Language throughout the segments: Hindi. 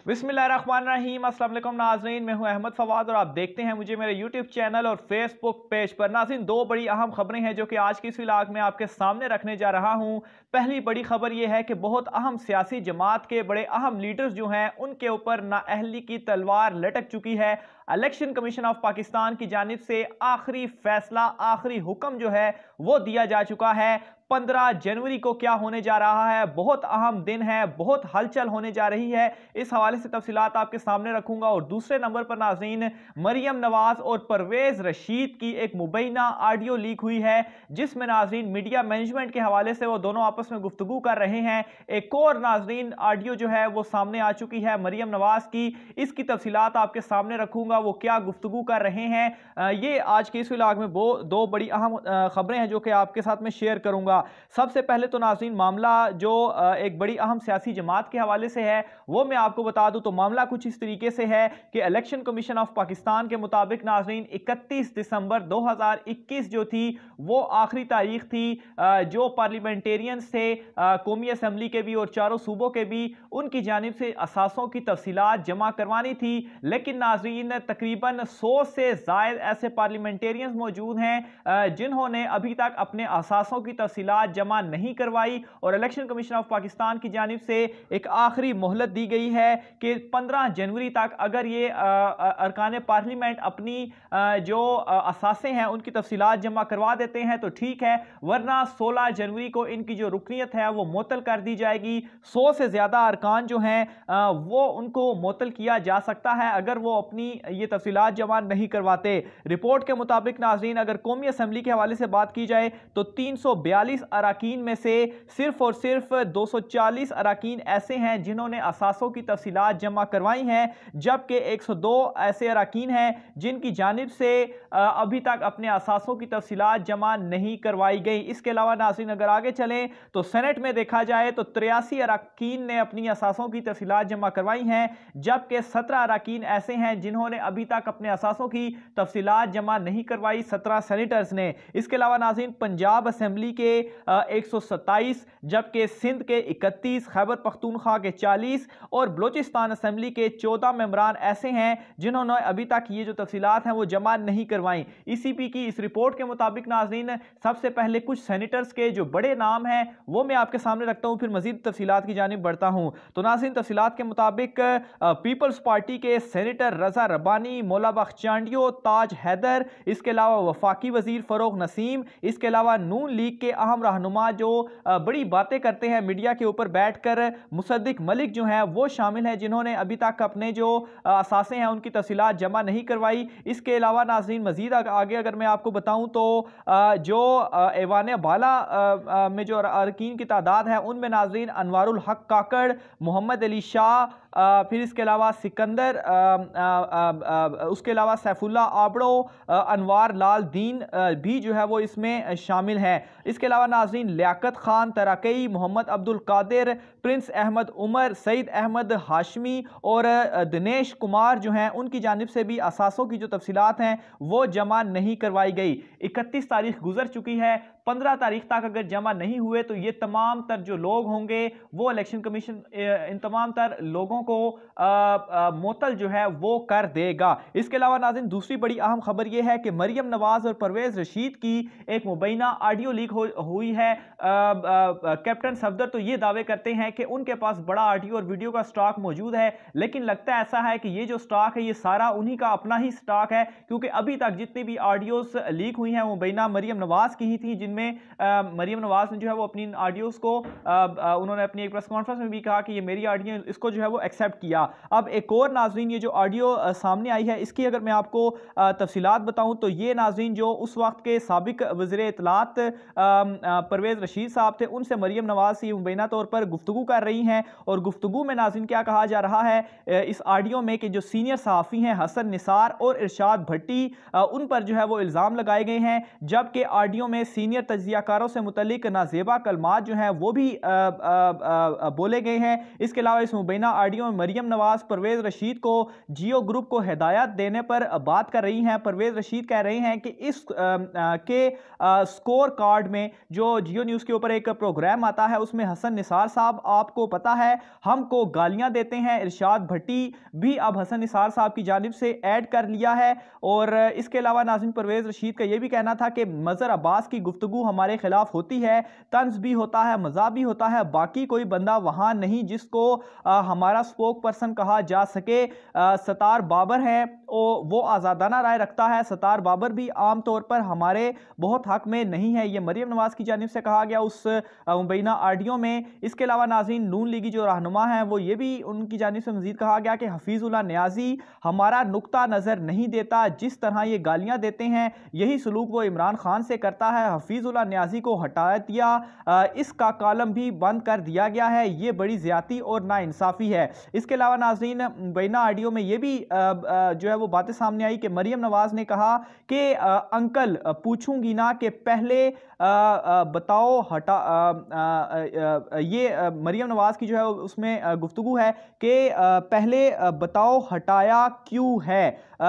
बिस्मिल्लाहिर्रहमानिर्रहीम, अस्सलाम वालेकुम नाज़रीन। मैं हूं अहमद फवाद और आप देखते हैं मुझे मेरे यूट्यूब चैनल और फेसबुक पेज पर। नाज़रीन, दो बड़ी अहम खबरें हैं जो कि आज की इस व्लॉग में आपके सामने रखने जा रहा हूं। पहली बड़ी खबर यह है कि बहुत अहम सियासी जमात के बड़े अहम लीडर्स जो हैं उनके ऊपर नाअहली की तलवार लटक चुकी है। इलेक्शन कमीशन ऑफ पाकिस्तान की जानिब से आखिरी फैसला, आखिरी हुक्म जो है वो दिया जा चुका है। 15 जनवरी को क्या होने जा रहा है, बहुत अहम दिन है, बहुत हलचल होने जा रही है। इस हवाले से तफसीलात आपके सामने रखूंगा। और दूसरे नंबर पर नाज़रीन, मरियम नवाज और परवेज रशीद की एक मुबैना ऑडियो लीक हुई है जिसमें नाज़रीन मीडिया मैनेजमेंट के हवाले से वो दोनों आपस में गुफ्तगू कर रहे हैं। एक और नाज़रीन ऑडियो जो है वो सामने आ चुकी है मरियम नवाज की, इसकी तफसीलात आपके सामने रखूंगा। वो क्या गुफ्तगू कर रहे हैं, ये आज के इस व्लॉग में वो दो बड़ी अहम खबरें हैं जो कि आपके साथ में शेयर करूंगा। सबसे पहले तो नाज़रीन मामला जो एक बड़ी अहम सियासी जमात के हवाले से है वो मैं आपको बता दूं। तो मामला कुछ इस तरीके से है कि इलेक्शन कमीशन ऑफ पाकिस्तान के मुताबिक नाज़रीन 31 दिसंबर 2021 जो थी वो आखिरी तारीख थी जो पार्लियामेंटेरियंस थे कौमी असम्बली के भी और चारों सूबों के भी, उनकी जानिब से असासों की तफसीलात जमा करवानी थी। लेकिन नाज़रीन तकरीबन 100 से ज़ायद ऐसे पार्लियामेंटेरियंस मौजूद हैं जिन्होंने अभी तक अपने असासों की तफसीलात जमा नहीं करवाई और इलेक्शन कमीशन ऑफ पाकिस्तान की जानिब से एक आखिरी मोहलत दी गई है कि 15 जनवरी तक अगर ये अरकान पार्लियामेंट अपनी जो असासे हैं उनकी तफसीलात जमा करवा देते हैं तो ठीक है, वरना 16 जनवरी को इनकी जो रुकनीत है वो मुअत्तल कर दी जाएगी। 100 से ज़्यादा अरकान जो हैं वो उनको मुअत्तल किया जा सकता है अगर वो अपनी ये तफसीलात जमा नहीं करवाते। रिपोर्ट के मुताबिक नाज़रीन अगर कौमी असम्बली के हवाले से बात की जाए तो 342 अराकीन में से सिर्फ और सिर्फ 240 अराकीन ऐसे हैं जिन्होंने असासों की तफसीलात जमा करवाई हैं, जबकि 102 ऐसे अराकीन हैं जिनकी जानिब से अभी तक अपने असासों की तफसीलात जमा नहीं करवाई गई। इसके अलावा नाज़रीन अगर आगे चलें तो सेनेट में देखा जाए तो 83 अराकीन ने अपनी असासों की तफसीलात जमा करवाई हैं, जबकि 17 अराकीन ऐसे हैं जिन्होंने अभी तक अपने असासों की तफसीलात जमा नहीं करवाई, 17 सेनेटर्स ने। इसके अलावा नाज़रीन पंजाब असम्बली के 127, जबकि सिंध के 31, खैबर पख्तूनख्वा के 40 और बलोचिस्तान असम्बली के 14 मेंबरान ऐसे हैं जिन्होंने अभी तक ये जो तफसीलात हैं वो जमा नहीं करवाई। ईसीपी की इस रिपोर्ट के मुताबिक नाज़रीन सबसे पहले कुछ सेनेटर्स के जो बड़े नाम हैं वो मैं आपके सामने रखता हूँ, फिर मजीद तफसीलात की जानिब बढ़ता हूँ। तो नाज़रीन तफसीलात के मुताबिक पीपल्स पार्टी के सेनेटर रजा रब्बानी, मौला बख्श चांडियो, ताज हैदर, इसके अलावा वफाकी वजीर फरोग नसीम, इसके अलावा नून लीग के अहम रहनुमा जो बड़ी बातें करते हैं मीडिया के ऊपर बैठकर, मुसद्दिक मलिक जो हैं वो शामिल हैं जिन्होंने अभी तक अपने जो असासे हैं उनकी तफसीलात जमा नहीं करवाई। इसके अलावा नाज़रीन मजीद आगे अगर मैं आपको बताऊं तो जो ऐवान बाला में जो अरकीन की तादाद है उनमें नाज़रीन अनवारुल हक काकड़, मोहम्मद अली शाह, फिर इसके अलावा सिकंदर, उसके अलावा सैफुल्ला आबड़ो, अनवार लाल दीन भी जो है वो इसमें शामिल हैं। इसके अलावा नाज़रीन लियाकत खान तराकई, मोहम्मद अब्दुल कादिर, प्रिंस अहमद उमर, सईद अहमद हाशमी और दिनेश कुमार जो हैं उनकी जानिब से भी असासों की जो तफसीलात हैं वो जमा नहीं करवाई गई। 31 तारीख गुजर चुकी है, 15 तारीख तक अगर जमा नहीं हुए तो ये तमाम तर जो लोग होंगे वो इलेक्शन कमीशन इन तमाम तर लोगों को मुअत्तल जो है वो कर देगा। इसके अलावा नाज़रीन दूसरी बड़ी अहम खबर ये है कि मरियम नवाज और परवेज रशीद की एक मुबैना ऑडियो लीक हुई है। कैप्टन सफदर तो ये दावे करते हैं कि उनके पास बड़ा ऑडियो और वीडियो का स्टॉक मौजूद है, लेकिन लगता ऐसा है कि ये जो स्टॉक है ये सारा उन्हीं का अपना ही स्टॉक है, क्योंकि अभी तक जितनी भी ऑडियोज लीक हुई हैं वो मुबैना मरियम नवाज की ही थी, जिनमें मरियम नवाज ने जो है वो अपनी ऑडियोज को उन्होंने अपनी एक प्रेस कॉन्फ्रेंस में भी कहा कि ये मेरी ऑडियो, इसको जो है वो एक्सेप्ट किया। अब एक और नाज़रीन ये जो ऑडियो सामने आई है इसकी अगर मैं आपको तफसीलात बताऊं तो ये नाज़रीन जो उस वक्त के साबिक वज़ीर इत्तलात परवेज रशीद साहब थे उनसे मरियम नवाज से मुबैना तौर पर गुफ्तगू कर रही हैं। और गुफ्तगू में नाज़रीन क्या कहा जा रहा है इस ऑडियो में कि जो सीनियर सहाफ़ी हैं हसन निसार और इरशाद भट्टी उन पर जो है वो इल्ज़ाम लगाए गए हैं, जबकि ऑडियो में सीनियर तज्ज़ियाकारों से मुतल्लिक नाजेबा कलमात जो हैं वो भी बोले गए हैं। इसके अलावा इस मुबैना ऑडियो में मरियम नवाज परवेज रशीद को जियो ग्रुप को हिदायत देने पर बात कर रही हैं। परवेज रशीद कह रहे हैं कि इस के स्कोर कार्ड में जो जियो न्यूज़ के ऊपर एक प्रोग्राम आता है उसमें हसन निसार साहब, आपको पता है, हमको गालियां देते हैं। इरशाद भट्टी भी अब हसन निसार साहब की जानिब से ऐड कर लिया है। और इसके अलावा नाज़रीन परवेज रशीद का यह भी कहना था कि मज़हर अब्बास की गुफ्तगू हमारे खिलाफ होती है, तंज भी होता है, मज़ा भी होता है, बाकी कोई बंदा वहां नहीं जिसको हमारा स्पोक पर्सन कहा जा सके। सतार बाबर है, वो आज़ादाना राय रखता है। सतार बाबर भी आम तौर पर हमारे बहुत हक में नहीं है, ये मरियम नवाज की जानिब से कहा गया उस मुबैना ऑडियो में। इसके अलावा नाज़रीन नून लीगी जो रहनुमा हैं वो ये भी उनकी जानिब से मजीद कहा गया कि हफीजुल्लाह न्याजी हमारा नुक्ता नज़र नहीं देता, जिस तरह ये गालियां देते हैं यही सलूक वो इमरान खान से करता है। हफीजुल्लाह न्याजी को हटा दिया, इसका कॉलम भी बंद कर दिया गया है, ये बड़ी ज्यादती और नाइंसाफ़ी है। इसके अलावा नाज़रीन मुबैना ऑडियो में ये भी जो है वो बातें सामने आई कि मरियम नवाज ने कहा कि अंकल पूछूंगी ना कि पहले बताओ हटा, ये मरियम नवाज की जो है उसमें गुफ्तगू है कि पहले बताओ हटाया क्यों है,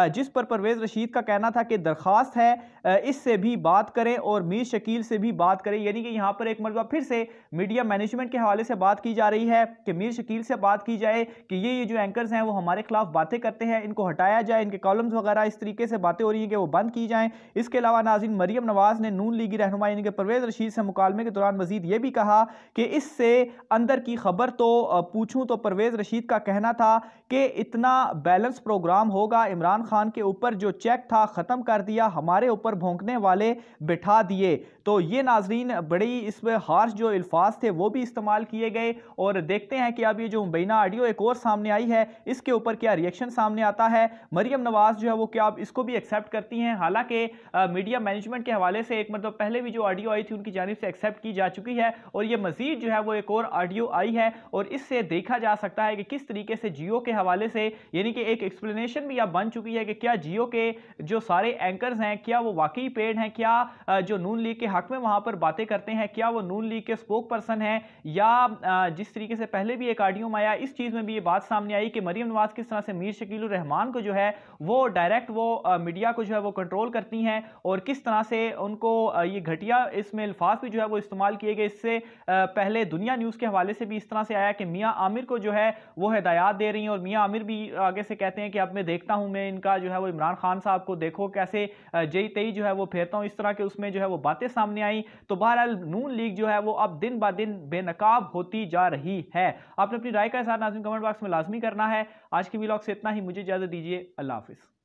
जिस पर परवेज रशीद का कहना था कि दरख्वास्त है इससे भी बात करें और मीर शकील से भी बात करें। यानी कि यहाँ पर एक मरतबा फिर से मीडिया मैनेजमेंट के हवाले से बात की जा रही है कि मीर शकील से बात की जाए कि ये जो एंकर्स हैं वो हमारे खिलाफ बातें करते हैं, इनको हटाया जाए, इनके कॉलम्स वगैरह इस तरीके से बातें हो रही हैं कि वो बंद की जाएं। इसके अलावा नाज़रीन मरियम नवाज ने नून लीगी रहनुमा यानी कि परवेज रशीद से मुकालमे के दौरान मजीद ये भी कहा कि इससे अंदर की खबर तो पूछूं तो परवेज रशीद का कहना था कि इतना बैलेंस प्रोग्राम होगा, इमरान खान के ऊपर जो चेक था ख़त्म कर दिया, हमारे ऊपर भौंकने वाले बिठा दिए। तो ये नाजरीन बड़ी इसमें हार्श जो अल्फाज थे वो भी इस्तेमाल किए गए। और देखते हैं कि अब ये जो मुबैना ऑडियो एक और सामने आई है इसके ऊपर क्या रिएक्शन सामने आता है। मरियम नवाज जो है वो क्या अब इसको भी एक्सेप्ट करती हैं? हालांकि मीडिया मैनेजमेंट के हवाले से एक मतलब पहले भी जो ऑडियो आई थी उनकी जानिब से एक्सेप्ट की जा चुकी है और ये मजीद जो है वो एक और ऑडियो आई है और इससे देखा जा सकता है कि किस तरीके से जियो के हवाले से यानी कि एक एक्सप्लेनेशन भी अब बन चुकी है कि क्या जियो के जो सारे एंकर्स हैं क्या वो वाकई पेड हैं, क्या जो नून लीग के हक में वहां पर बातें करते हैं क्या वो नून लीग के स्पोक पर्सन हैं, या जिस तरीके से पहले भी एक ऑडियो में आया इस चीज में भी ये बात सामने आई कि मरियम नवाज किस तरह से मीर शकील रहमान को जो है वो डायरेक्ट वो मीडिया को जो है वो कंट्रोल करती हैं और किस तरह से उनको ये घटिया इसमें अल्फाज भी जो है वो इस्तेमाल किए गए। इससे पहले दुनिया न्यूज़ के हवाले से भी इस तरह से आया कि मियां आमिर को जो है वो हिदायत दे रही हैं और मियां आमिर भी आगे से कहते हैं कि अब मैं देखता हूं, मैं इनका जो है वो इमरान खान साहब को देखो कैसे जई तई जो है वो फेरता हूं, इस तरह के उसमें जो है वो बातें सामने आई। तो बहरहाल नून लीग जो है वो अब दिन ब दिन बेनकाब होती जा रही है। आपने अपनी राय का इज़हार नाज़रीन कमेंट बॉक्स में लाजमी करना है। आज की व्लॉग से इतना ही, मुझे इजाजत दीजिए, अल्लाह हाफिज़।